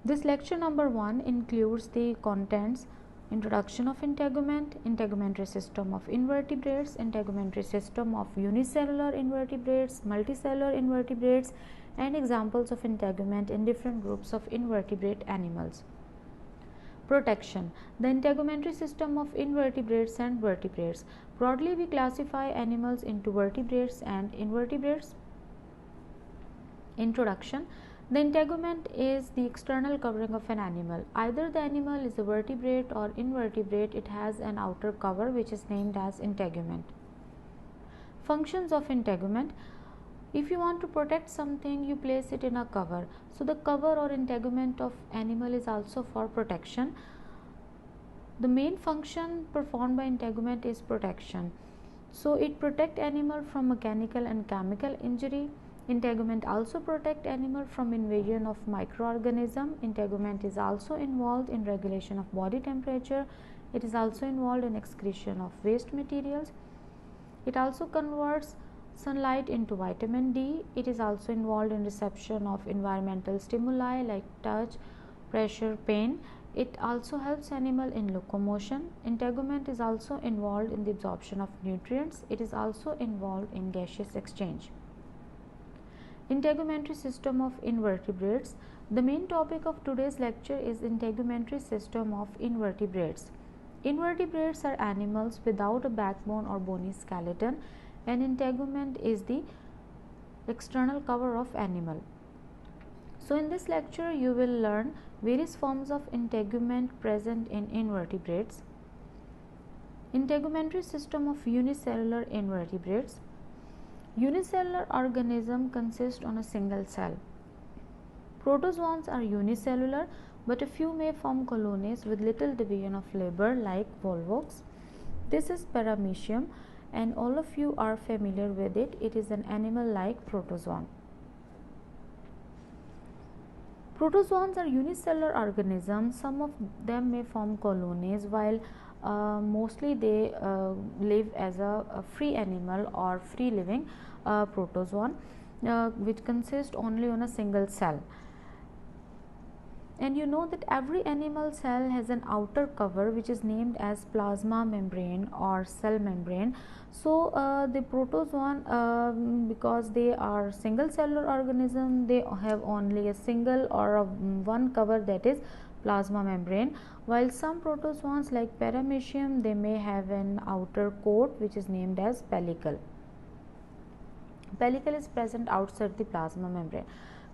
This lecture number 1 includes the contents: introduction of integument, integumentary system of invertebrates, integumentary system of unicellular invertebrates, multicellular invertebrates, and examples of integument in different groups of invertebrate animals. Protection. The integumentary system of invertebrates and vertebrates. Broadly, we classify animals into vertebrates and invertebrates. Introduction. The integument is the external covering of an animal. Either the animal is a vertebrate or invertebrate, it has an outer cover which is named as integument. Functions of integument. If you want to protect something, you place it in a cover. So the cover or integument of animal is also for protection. The main function performed by integument is protection. So it protects animal from mechanical and chemical injury. Integument also protect animal from invasion of microorganism. Integument is also involved in regulation of body temperature. It is also involved in excretion of waste materials. It also converts sunlight into vitamin D. It is also involved in reception of environmental stimuli like touch, pressure, pain. It also helps animal in locomotion. Integument is also involved in the absorption of nutrients. It is also involved in gaseous exchange. Integumentary system of invertebrates. The main topic of today's lecture is integumentary system of invertebrates. Invertebrates are animals without a backbone or bony skeleton, and integument is the external cover of animal. So in this lecture you will learn various forms of integument present in invertebrates. Integumentary system of unicellular invertebrates. Unicellular organism consists on a single cell. Protozoans are unicellular, but a few may form colonies with little division of labor like volvox. This is Paramecium, and all of you are familiar with it. It is an animal-like protozoan. Protozoans are unicellular organisms. Some of them may form colonies, while mostly they live as a free animal or free living protozoan, which consists only on a single cell. And you know that every animal cell has an outer cover which is named as plasma membrane or cell membrane. So the protozoan, because they are single cellular organism, they have only a single or one cover, that is plasma membrane, while some protozoans like Paramecium, they may have an outer coat which is named as pellicle. Pellicle is present outside the plasma membrane.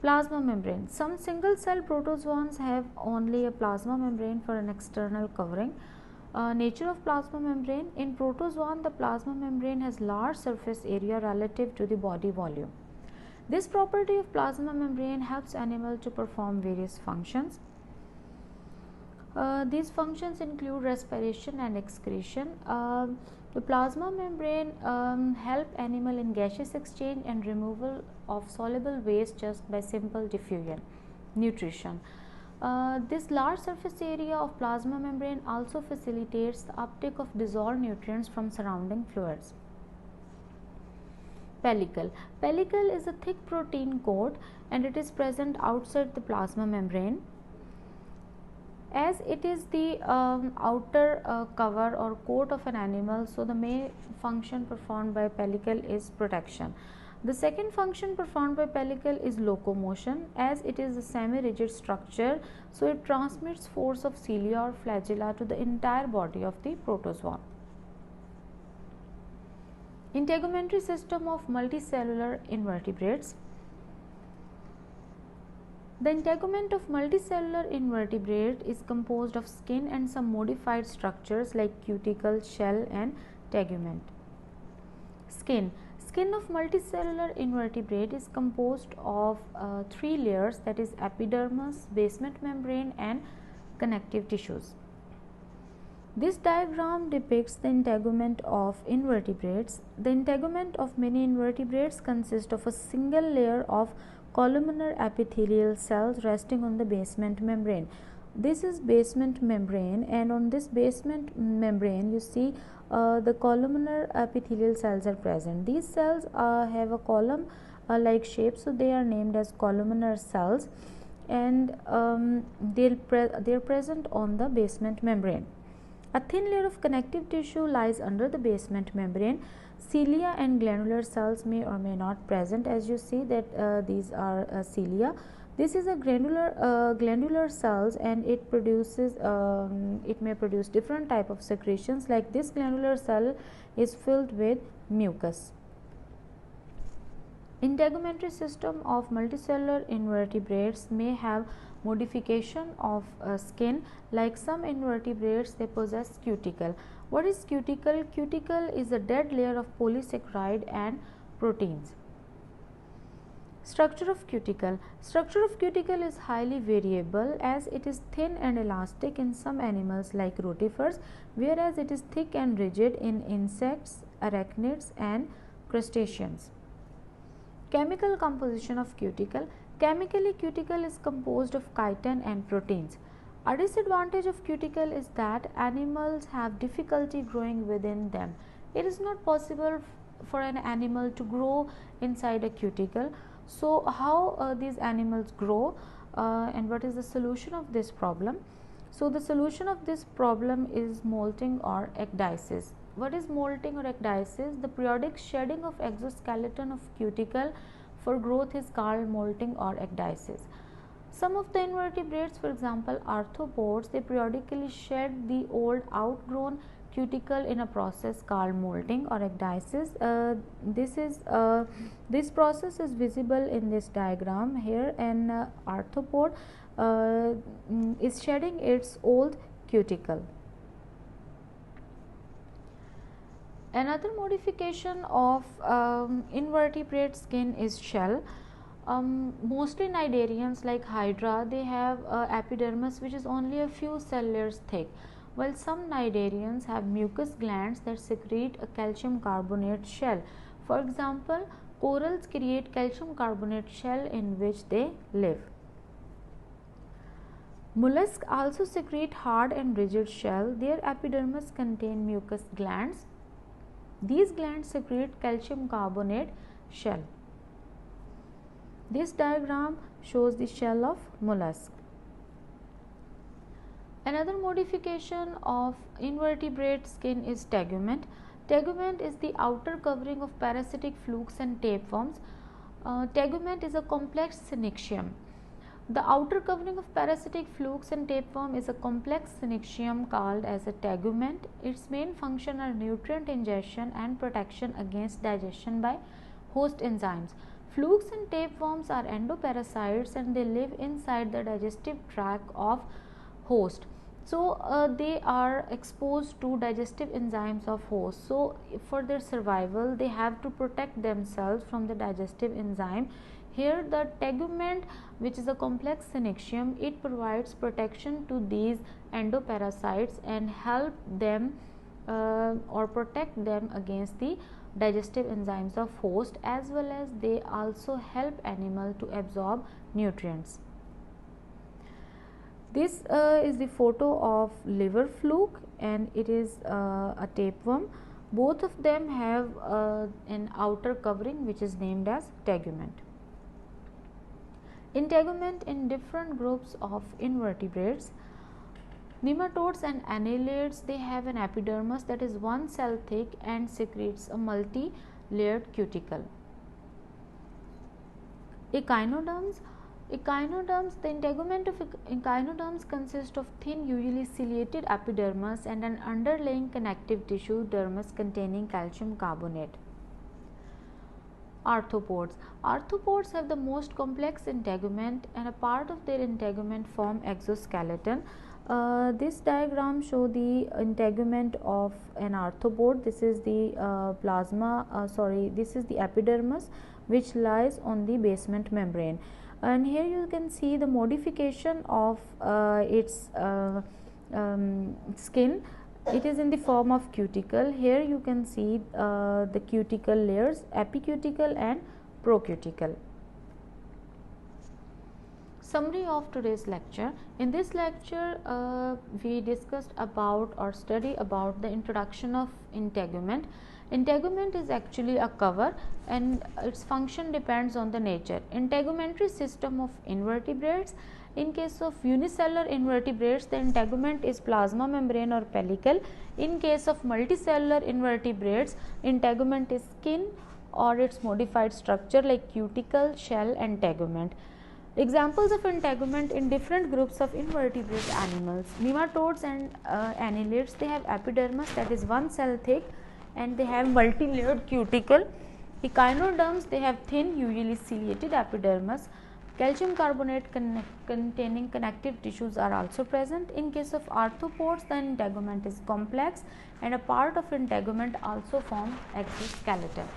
Plasma membrane. Some single cell protozoans have only a plasma membrane for an external covering. Nature of plasma membrane. In protozoan, the plasma membrane has large surface area relative to the body volume. This property of plasma membrane helps animal to perform various functions. These functions include respiration and excretion. The plasma membrane help animal in gaseous exchange and removal of soluble waste just by simple diffusion. Nutrition. This large surface area of plasma membrane also facilitates the uptake of dissolved nutrients from surrounding fluids. Pellicle. Pellicle is a thick protein coat and it is present outside the plasma membrane. As it is the outer cover or coat of an animal, so the main function performed by pellicle is protection. The second function performed by pellicle is locomotion. As it is a semi-rigid structure, so it transmits force of cilia or flagella to the entire body of the protozoan. Integumentary system of multicellular invertebrates. The integument of multicellular invertebrate is composed of skin and some modified structures like cuticle, shell and tegument. Skin. Skin of multicellular invertebrate is composed of 3 layers, that is epidermis, basement membrane and connective tissues. This diagram depicts the integument of invertebrates. The integument of many invertebrates consists of a single layer of columnar epithelial cells resting on the basement membrane. This is basement membrane, and on this basement membrane you see the columnar epithelial cells are present. These cells have a column like shape, so they are named as columnar cells. and they're present on the basement membrane. A thin layer of connective tissue lies under the basement membrane. Cilia and glandular cells may or may not present. As you see that these are cilia. This is a glandular cells, and it produces it may produce different type of secretions. Like this glandular cell is filled with mucus. Integumentary system of multicellular invertebrates may have modification of skin. Like some invertebrates, they possess cuticle. What is cuticle? Cuticle is a dead layer of polysaccharide and proteins. Structure of cuticle. Structure of cuticle is highly variable, as it is thin and elastic in some animals like rotifers, whereas it is thick and rigid in insects, arachnids and crustaceans. Chemical composition of cuticle. Chemically, cuticle is composed of chitin and proteins. A disadvantage of cuticle is that animals have difficulty growing within them. It is not possible for an animal to grow inside a cuticle. So how these animals grow, and what is the solution of this problem? So the solution of this problem is molting or ecdysis. What is molting or ecdysis? The periodic shedding of exoskeleton of cuticle for growth is called molting or ecdysis. Some of the invertebrates, for example arthropods, they periodically shed the old outgrown cuticle in a process called molting or ecdysis. This process is visible in this diagram here. An arthropod is shedding its old cuticle. Another modification of invertebrate skin is shell. Mostly cnidarians like hydra, they have epidermis which is only a few cell layers thick, while some cnidarians have mucus glands that secrete a calcium carbonate shell. For example, corals create calcium carbonate shell in which they live. Mollusks also secrete hard and rigid shell. Their epidermis contain mucus glands. These glands secrete calcium carbonate shell. This diagram shows the shell of mollusk. Another modification of invertebrate skin is tegument. Tegument is the outer covering of parasitic flukes and tapeworms. Tegument is a complex synychium. The outer covering of parasitic flukes and tapeworm is a complex synychium called as a tegument. Its main function are nutrient ingestion and protection against digestion by host enzymes. Flukes and tapeworms are endoparasites and they live inside the digestive tract of host. So they are exposed to digestive enzymes of host. So for their survival, they have to protect themselves from the digestive enzyme. Here the tegument, which is a complex synychium, it provides protection to these endoparasites and help them or protect them against the digestive enzymes of host, as well as they also help animal to absorb nutrients. This is the photo of liver fluke, and it is a tapeworm. Both of them have an outer covering which is named as tegument. Integument in different groups of invertebrates. Nematodes and annelids, they have an epidermis that is one cell thick and secretes a multi-layered cuticle. Echinoderms, the integument of echinoderms consists of thin, usually ciliated epidermis and an underlying connective tissue dermis containing calcium carbonate. Arthropods have the most complex integument, and a part of their integument form exoskeleton. This diagram shows the integument of an arthropod. This is the this is the epidermis which lies on the basement membrane, and here you can see the modification of its skin. It is in the form of cuticle. Here you can see the cuticle layers, epicuticle and procuticle. Summary of today's lecture. In this lecture we discussed about or study about the introduction of integument. Integument is actually a cover and its function depends on the nature. Integumentary system of invertebrates. In case of unicellular invertebrates, the integument is plasma membrane or pellicle. In case of multicellular invertebrates, integument is skin or its modified structure like cuticle, shell and tegument. Examples of integument in different groups of invertebrate animals. Nematodes and annelids, they have epidermis that is one cell thick and they have multi-layered cuticle. Echinoderms, they have thin, usually ciliated epidermis. Calcium carbonate containing connective tissues are also present. In case of arthropods, the integument is complex and a part of integument also forms exoskeleton.